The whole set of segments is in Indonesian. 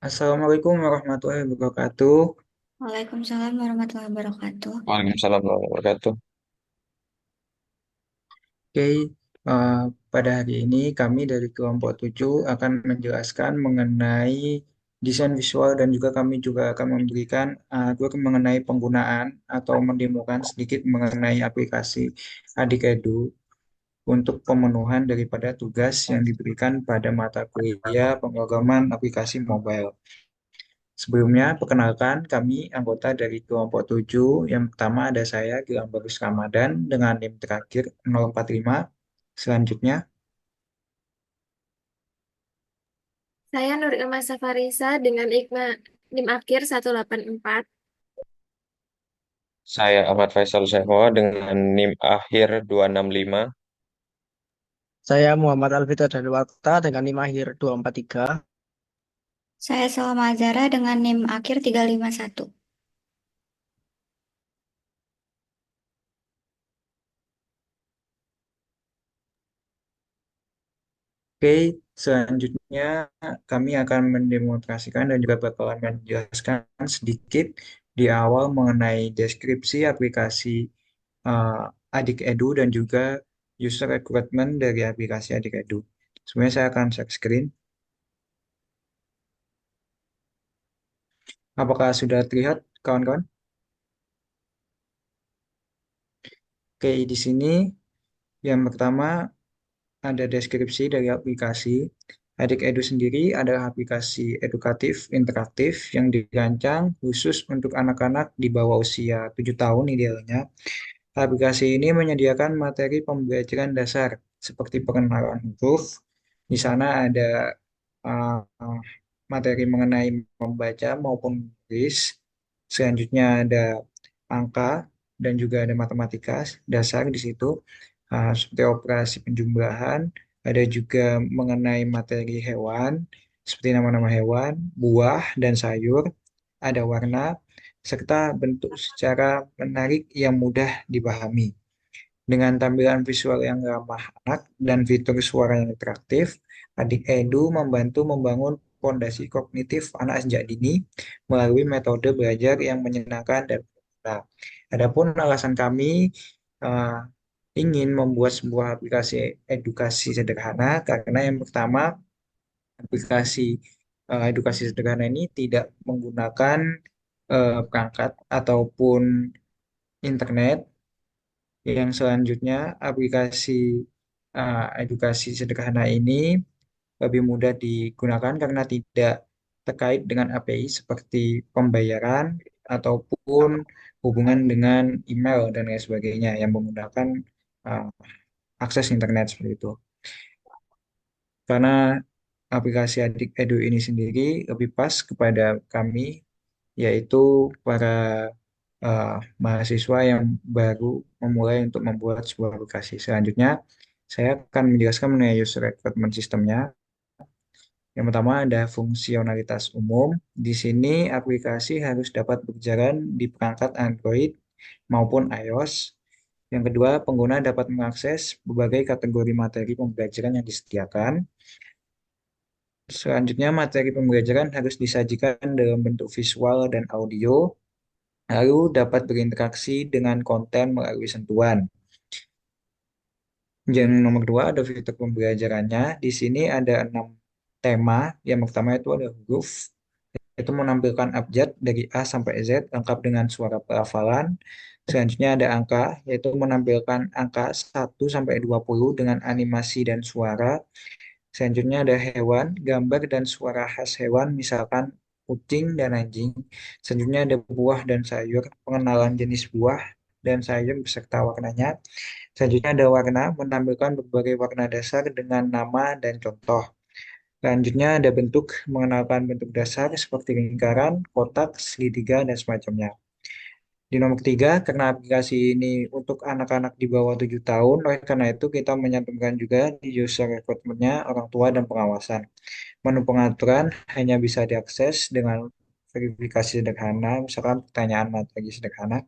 Assalamualaikum warahmatullahi wabarakatuh. Waalaikumsalam warahmatullahi wabarakatuh. Waalaikumsalam warahmatullahi wabarakatuh. Oke, eh, pada hari ini kami dari kelompok 7 akan menjelaskan mengenai desain visual dan juga kami juga akan memberikan alur mengenai penggunaan atau mendemokan sedikit mengenai aplikasi Adik Edu untuk pemenuhan daripada tugas yang diberikan pada mata kuliah pemrograman aplikasi mobile. Sebelumnya, perkenalkan kami anggota dari kelompok 7. Yang pertama ada saya, Gilang Barus Ramadan, dengan NIM terakhir 045. Selanjutnya, Saya Nur Ilma Safarisa dengan NIM akhir 184. Saya Ahmad Faisal Sehoa dengan NIM akhir 265. Saya Muhammad Alfitra Dalwata dengan NIM akhir 243. Saya Salma Azara dengan NIM akhir 351. oke, selanjutnya kami akan mendemonstrasikan dan juga bakalan menjelaskan sedikit di awal mengenai deskripsi aplikasi Adik Edu dan juga user recruitment dari aplikasi Adik Edu. Sebenarnya saya akan share screen. Apakah sudah terlihat, kawan-kawan? Oke, di sini yang pertama ada deskripsi dari aplikasi. Adik Edu sendiri adalah aplikasi edukatif interaktif yang dirancang khusus untuk anak-anak di bawah usia 7 tahun idealnya. Aplikasi ini menyediakan materi pembelajaran dasar seperti pengenalan huruf. Di sana ada uh, materi mengenai membaca maupun menulis. Selanjutnya ada angka dan juga ada matematika dasar di situ, seperti operasi penjumlahan. Ada juga mengenai materi hewan, seperti nama-nama hewan, buah dan sayur. Ada warna, serta bentuk secara menarik yang mudah dipahami. Dengan tampilan visual yang ramah anak dan fitur suara yang interaktif, Adik Edu membantu membangun fondasi kognitif anak sejak dini melalui metode belajar yang menyenangkan dan berguna. Adapun alasan kami uh, ingin membuat sebuah aplikasi edukasi sederhana karena yang pertama, aplikasi edukasi sederhana ini tidak menggunakan perangkat ataupun internet. Yang selanjutnya, aplikasi edukasi sederhana ini lebih mudah digunakan karena tidak terkait dengan API seperti pembayaran ataupun hubungan dengan email dan lain sebagainya yang menggunakan uh, akses internet seperti itu. Karena aplikasi Adik Edu ini sendiri lebih pas kepada kami, yaitu para uh, mahasiswa yang baru memulai untuk membuat sebuah aplikasi. Selanjutnya, saya akan menjelaskan mengenai user recruitment sistemnya. Yang pertama ada fungsionalitas umum. Di sini aplikasi harus dapat berjalan di perangkat Android maupun iOS. Yang kedua, pengguna dapat mengakses berbagai kategori materi pembelajaran yang disediakan. Selanjutnya, materi pembelajaran harus disajikan dalam bentuk visual dan audio, lalu dapat berinteraksi dengan konten melalui sentuhan. Yang nomor dua ada fitur pembelajarannya. Di sini ada 6 tema. Yang pertama itu ada huruf, itu menampilkan abjad dari A sampai Z lengkap dengan suara pelafalan. Selanjutnya ada angka, yaitu menampilkan angka 1 sampai 20 dengan animasi dan suara. Selanjutnya ada hewan, gambar dan suara khas hewan, misalkan kucing dan anjing. Selanjutnya ada buah dan sayur, pengenalan jenis buah dan sayur beserta warnanya. Selanjutnya ada warna, menampilkan berbagai warna dasar dengan nama dan contoh. Selanjutnya ada bentuk, mengenalkan bentuk dasar seperti lingkaran, kotak, segitiga, dan semacamnya. Di nomor tiga, karena aplikasi ini untuk anak-anak di bawah 7 tahun, oleh karena itu kita menyantumkan juga di user recruitment-nya orang tua dan pengawasan. Menu pengaturan hanya bisa diakses dengan verifikasi sederhana, misalkan pertanyaan materi sederhana.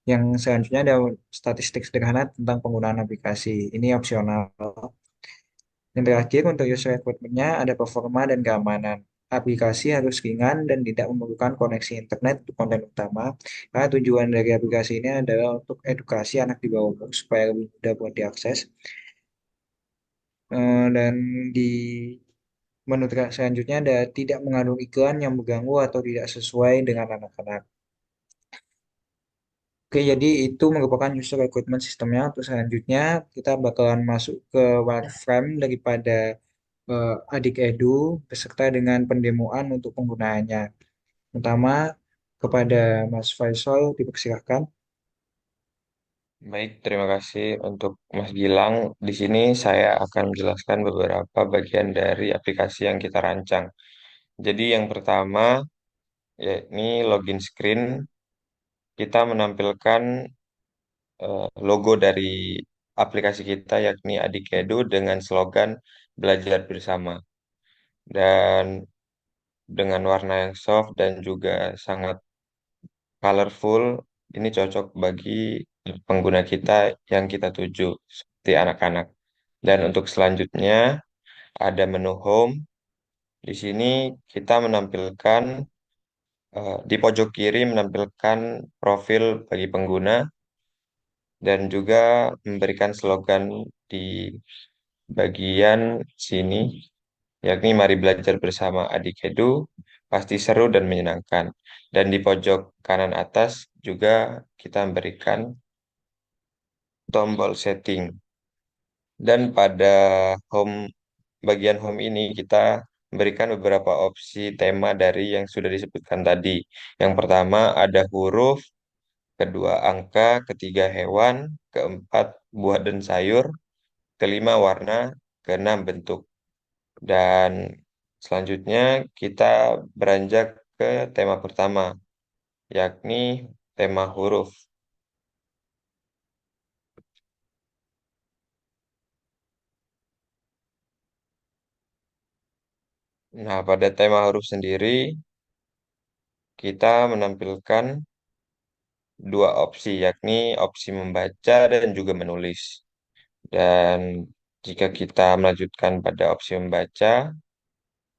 Yang selanjutnya ada statistik sederhana tentang penggunaan aplikasi. Ini opsional. Yang terakhir untuk user recruitment-nya ada performa dan keamanan. aplikasi harus ringan dan tidak memerlukan koneksi internet untuk konten utama. Karena tujuan dari aplikasi ini adalah untuk edukasi anak di bawah umur supaya lebih mudah buat diakses. Dan di menu selanjutnya ada tidak mengandung iklan yang mengganggu atau tidak sesuai dengan anak-anak. Oke, jadi itu merupakan user recruitment sistemnya. Untuk selanjutnya kita bakalan masuk ke wireframe daripada Adik Edu beserta dengan pendemoan untuk penggunaannya. Pertama, kepada Mas Faisal dipersilahkan. Baik, terima kasih untuk Mas Gilang. Di sini saya akan menjelaskan beberapa bagian dari aplikasi yang kita rancang. Jadi yang pertama, yakni login screen, kita menampilkan logo dari aplikasi kita, yakni Adikedu dengan slogan belajar bersama. Dan dengan warna yang soft dan juga sangat colorful, ini cocok bagi pengguna kita yang kita tuju, seperti anak-anak. Dan untuk selanjutnya, ada menu home. Di sini kita menampilkan, di pojok kiri menampilkan profil bagi pengguna dan juga memberikan slogan di bagian sini, yakni mari belajar bersama Adik Edu, pasti seru dan menyenangkan. Dan di pojok kanan atas juga kita memberikan tombol setting. Dan pada home bagian home ini kita memberikan beberapa opsi tema dari yang sudah disebutkan tadi. Yang pertama ada huruf, kedua angka, ketiga hewan, keempat buah dan sayur, kelima warna, keenam bentuk. Dan selanjutnya kita beranjak ke tema pertama, yakni tema huruf. Nah, pada tema huruf sendiri, kita menampilkan dua opsi, yakni opsi membaca dan juga menulis. Dan jika kita melanjutkan pada opsi membaca,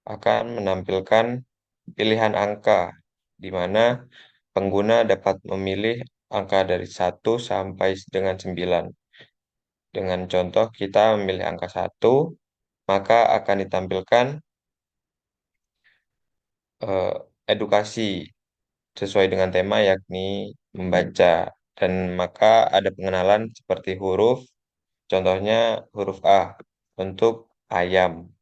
akan menampilkan pilihan angka, di mana pengguna dapat memilih angka dari 1 sampai dengan 9. Dengan contoh kita memilih angka 1, maka akan ditampilkan eh, edukasi sesuai dengan tema yakni membaca. Dan maka ada pengenalan seperti huruf, contohnya huruf A untuk ayam.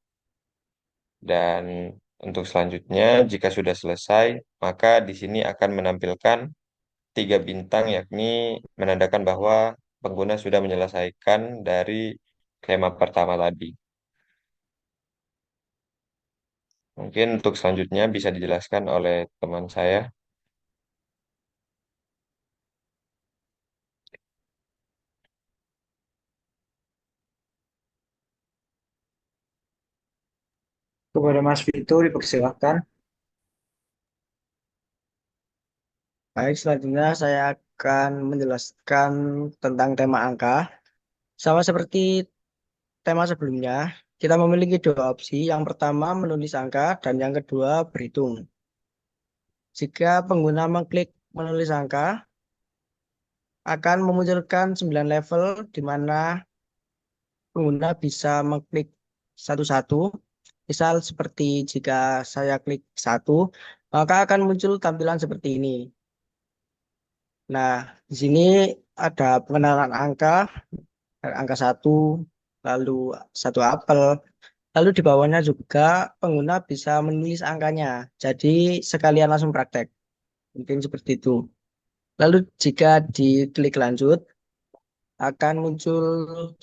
Dan untuk selanjutnya, jika sudah selesai, maka di sini akan menampilkan 3 bintang, yakni menandakan bahwa pengguna sudah menyelesaikan dari tema pertama tadi. Mungkin untuk selanjutnya bisa dijelaskan oleh teman saya. Kepada Mas Vito dipersilahkan. Baik, selanjutnya saya akan menjelaskan tentang tema angka. Sama seperti tema sebelumnya, kita memiliki dua opsi. Yang pertama menulis angka dan yang kedua berhitung. Jika pengguna mengklik menulis angka, akan memunculkan 9 level di mana pengguna bisa mengklik satu-satu. Misal seperti jika saya klik satu, maka akan muncul tampilan seperti ini. Nah, di sini ada pengenalan angka, angka satu, lalu satu apel, lalu di bawahnya juga pengguna bisa menulis angkanya. Jadi sekalian langsung praktek. Mungkin seperti itu. Lalu jika diklik lanjut, akan muncul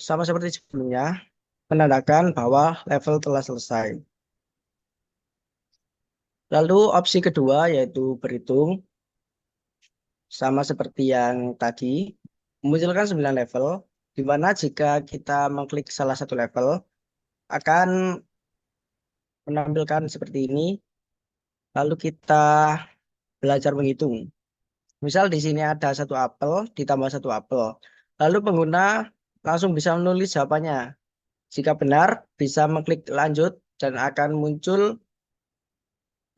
sama seperti sebelumnya, menandakan bahwa level telah selesai. Lalu opsi kedua yaitu berhitung, sama seperti yang tadi, memunculkan 9 level, di mana jika kita mengklik salah satu level, akan menampilkan seperti ini, lalu kita belajar menghitung. Misal di sini ada satu apel, ditambah satu apel. Lalu pengguna langsung bisa menulis jawabannya. Jika benar, bisa mengklik lanjut dan akan muncul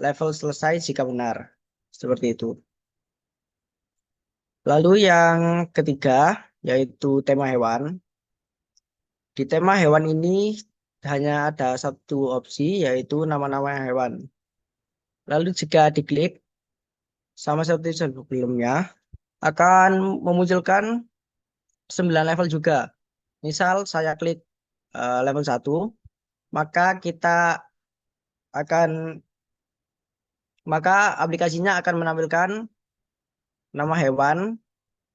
level selesai jika benar. Seperti itu. Lalu yang ketiga, yaitu tema hewan. Di tema hewan ini hanya ada satu opsi, yaitu nama-nama hewan. Lalu jika diklik, sama seperti sebelumnya, akan memunculkan 9 level juga. Misal saya klik level 1, maka kita akan maka aplikasinya akan menampilkan nama hewan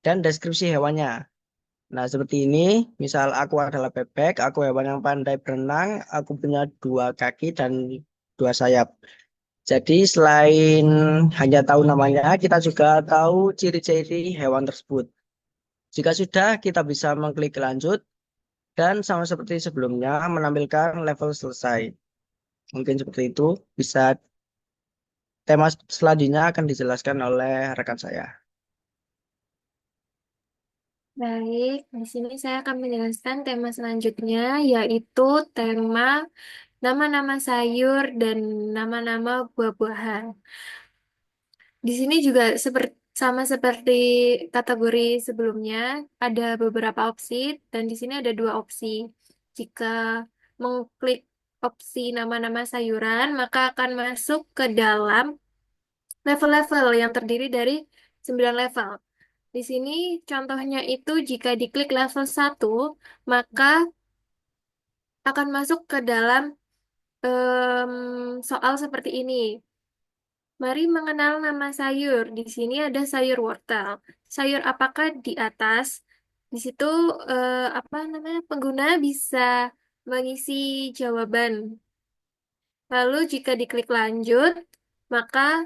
dan deskripsi hewannya. Nah, seperti ini, misal aku adalah bebek, aku hewan yang pandai berenang, aku punya 2 kaki dan 2 sayap. Jadi selain hanya tahu namanya, kita juga tahu ciri-ciri hewan tersebut. Jika sudah, kita bisa mengklik lanjut dan sama seperti sebelumnya menampilkan level selesai. Mungkin seperti itu. Bisa tema selanjutnya akan dijelaskan oleh rekan saya. Baik, di sini saya akan menjelaskan tema selanjutnya, yaitu tema nama-nama sayur dan nama-nama buah-buahan. Di sini juga sama seperti kategori sebelumnya, ada beberapa opsi, dan di sini ada 2 opsi. Jika mengklik opsi nama-nama sayuran, maka akan masuk ke dalam level-level yang terdiri dari 9 level. Di sini contohnya itu jika diklik level 1, maka akan masuk ke dalam soal seperti ini. Mari mengenal nama sayur. Di sini ada sayur wortel. Sayur apakah di atas? Di situ apa namanya? Pengguna bisa mengisi jawaban. Lalu jika diklik lanjut, maka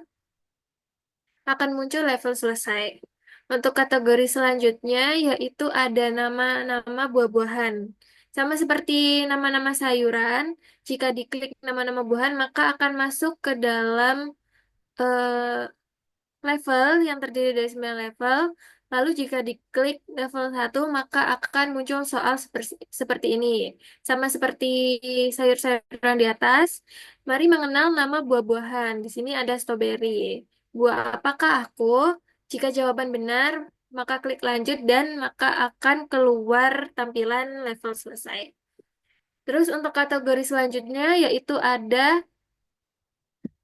akan muncul level selesai. Untuk kategori selanjutnya yaitu ada nama-nama buah-buahan. Sama seperti nama-nama sayuran, jika diklik nama-nama buahan maka akan masuk ke dalam eh, level yang terdiri dari 9 level. Lalu jika diklik level 1 maka akan muncul soal seperti ini. Sama seperti sayur-sayuran di atas. Mari mengenal nama buah-buahan. Di sini ada stroberi. Buah apakah aku? Jika jawaban benar, maka klik lanjut dan maka akan keluar tampilan level selesai. Terus untuk kategori selanjutnya yaitu ada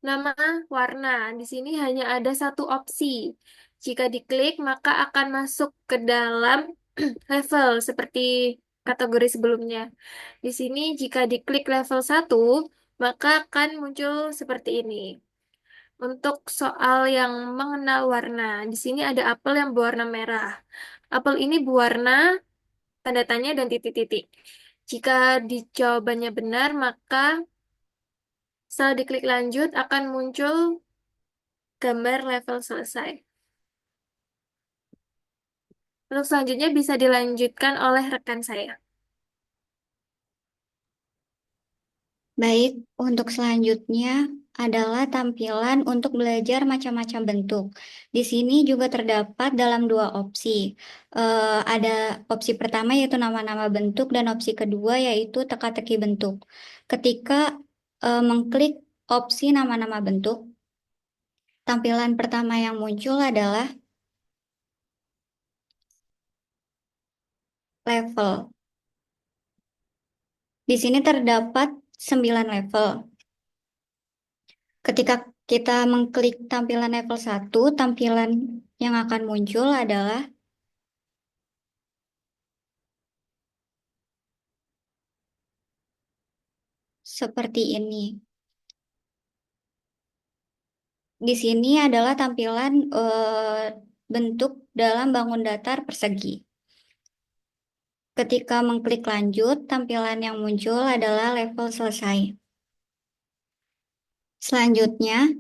nama warna. Di sini hanya ada satu opsi. Jika diklik, maka akan masuk ke dalam level seperti kategori sebelumnya. Di sini jika diklik level 1, maka akan muncul seperti ini. Untuk soal yang mengenal warna, di sini ada apel yang berwarna merah. Apel ini berwarna tanda tanya dan titik-titik. Jika di jawabannya benar, maka setelah diklik lanjut akan muncul gambar level selesai. Untuk selanjutnya bisa dilanjutkan oleh rekan saya. Baik, untuk selanjutnya adalah tampilan untuk belajar macam-macam bentuk. Di sini juga terdapat dalam 2 opsi. Ada opsi pertama yaitu nama-nama bentuk dan opsi kedua yaitu teka-teki bentuk. Ketika mengklik opsi nama-nama bentuk, tampilan pertama yang muncul adalah level. Di sini terdapat 9 level. Ketika kita mengklik tampilan level 1, tampilan yang akan muncul adalah seperti ini. Di sini adalah tampilan bentuk dalam bangun datar persegi. Ketika mengklik lanjut, tampilan yang muncul adalah level selesai. Selanjutnya,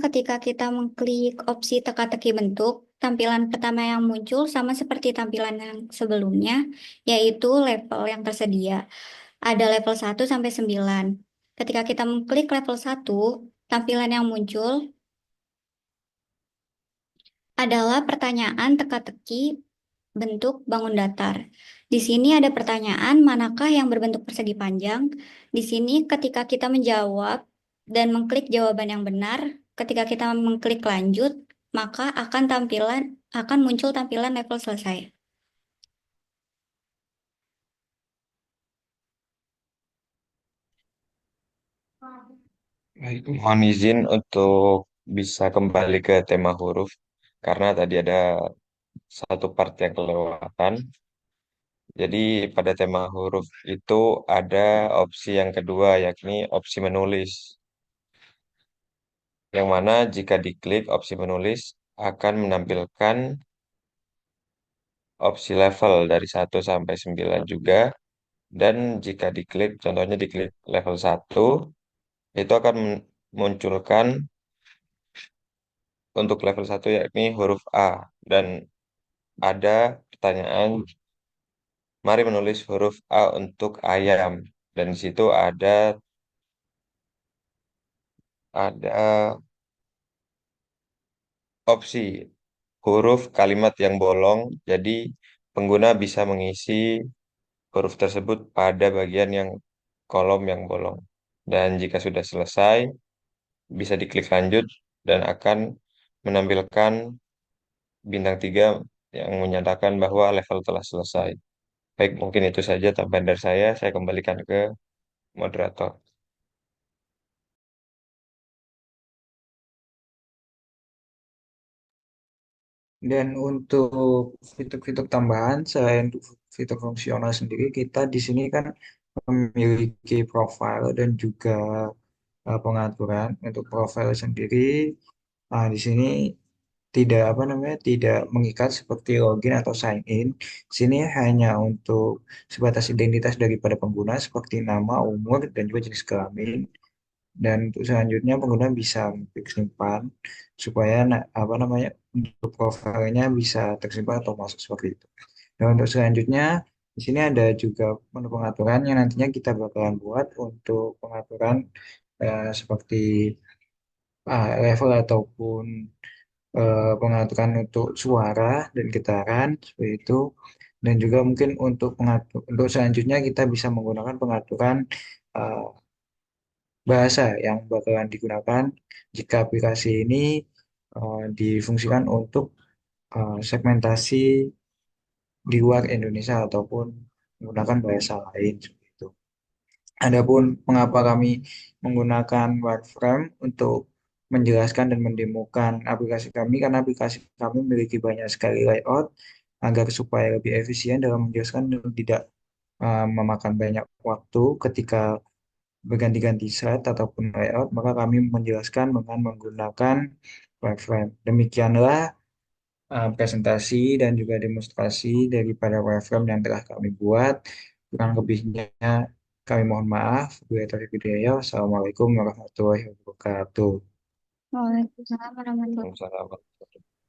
ketika kita mengklik opsi teka-teki bentuk, tampilan pertama yang muncul sama seperti tampilan yang sebelumnya, yaitu level yang tersedia. Ada level 1 sampai 9. Ketika kita mengklik level 1, tampilan yang muncul adalah pertanyaan teka-teki bentuk bangun datar. Di sini ada pertanyaan, manakah yang berbentuk persegi panjang? Di sini ketika kita menjawab dan mengklik jawaban yang benar, ketika kita mengklik lanjut, maka akan muncul tampilan level selesai. Baik, mohon izin untuk bisa kembali ke tema huruf, karena tadi ada satu part yang kelewatan. Jadi pada tema huruf itu ada opsi yang kedua, yakni opsi menulis. Yang mana jika diklik opsi menulis akan menampilkan opsi level dari 1 sampai 9 juga. Dan jika diklik, contohnya diklik level 1, itu akan munculkan untuk level 1 yakni huruf A. Dan ada pertanyaan, mari menulis huruf A untuk ayam. Dan di situ ada opsi huruf kalimat yang bolong. Jadi pengguna bisa mengisi huruf tersebut pada bagian yang kolom yang bolong. Dan jika sudah selesai, bisa diklik lanjut dan akan menampilkan bintang 3 yang menyatakan bahwa level telah selesai. Baik, mungkin itu saja tambahan dari saya. Saya kembalikan ke moderator. Dan untuk fitur-fitur tambahan, selain untuk fitur fungsional sendiri, kita di sini kan memiliki profile dan juga pengaturan. Untuk profile sendiri, di sini tidak apa namanya tidak mengikat seperti login atau sign in. Sini hanya untuk sebatas identitas daripada pengguna seperti nama, umur, dan juga jenis kelamin. Dan untuk selanjutnya pengguna bisa klik simpan supaya apa namanya untuk profilnya bisa tersimpan atau masuk seperti itu. Dan untuk selanjutnya di sini ada juga menu pengaturan yang nantinya kita bakalan buat untuk pengaturan seperti level ataupun pengaturan untuk suara dan getaran seperti itu. Dan juga mungkin untuk untuk selanjutnya kita bisa menggunakan pengaturan eh, bahasa yang bakalan digunakan jika aplikasi ini difungsikan untuk segmentasi di luar Indonesia ataupun menggunakan bahasa lain seperti itu. Adapun mengapa kami menggunakan wireframe untuk menjelaskan dan mendemokan aplikasi kami, karena aplikasi kami memiliki banyak sekali layout agar supaya lebih efisien dalam menjelaskan dan tidak memakan banyak waktu ketika berganti-ganti slide ataupun layout, maka kami menjelaskan dengan menggunakan wireframe. Demikianlah presentasi dan juga demonstrasi daripada wireframe yang telah kami buat. Kurang lebihnya kami mohon maaf. Bila Taufik Hidayah. Wassalamualaikum warahmatullahi wabarakatuh. Waalaikumsalam warahmatullahi Waalaikumsalam.